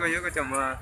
nhớ có chồng mà.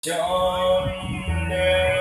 Trong đời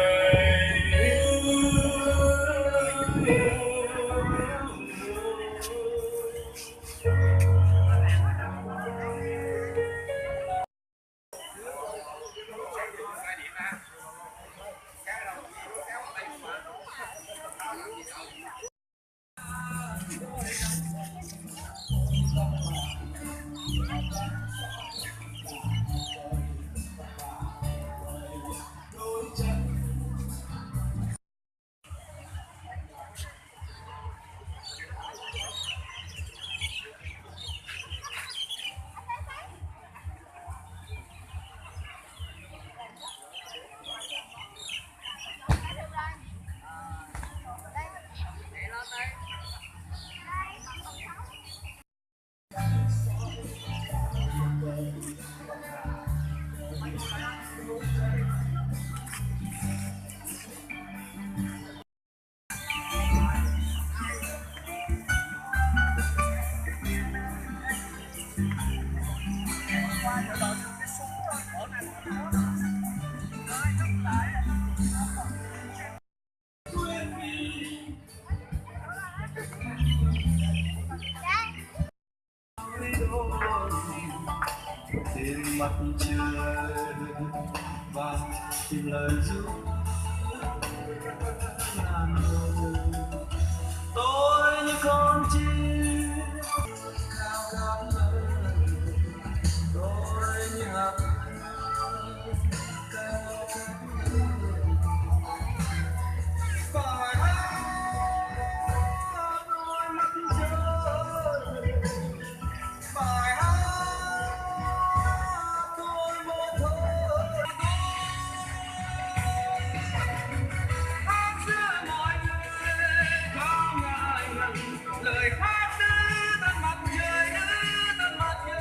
trên mặt trời và tìm lời ru ngàn lời. Tôi như con chim cao cao ngời, tôi như hạt cao cao ngời. Phải hát đôi mắt trời, phải hát thôi một thôi. Hát giữa mọi người không ngại ngần, lời hát đưa tận mặt trời, đưa tận mặt trời.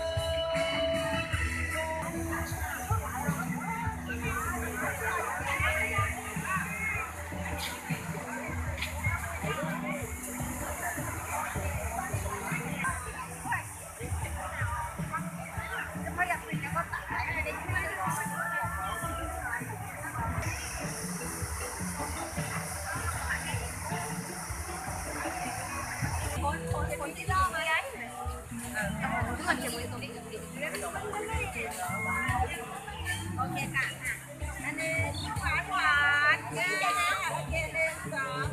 Ok cả. Anh đi khoan khoan. Ok lên rồi.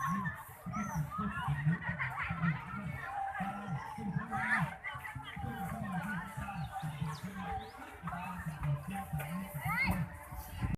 ค่ะ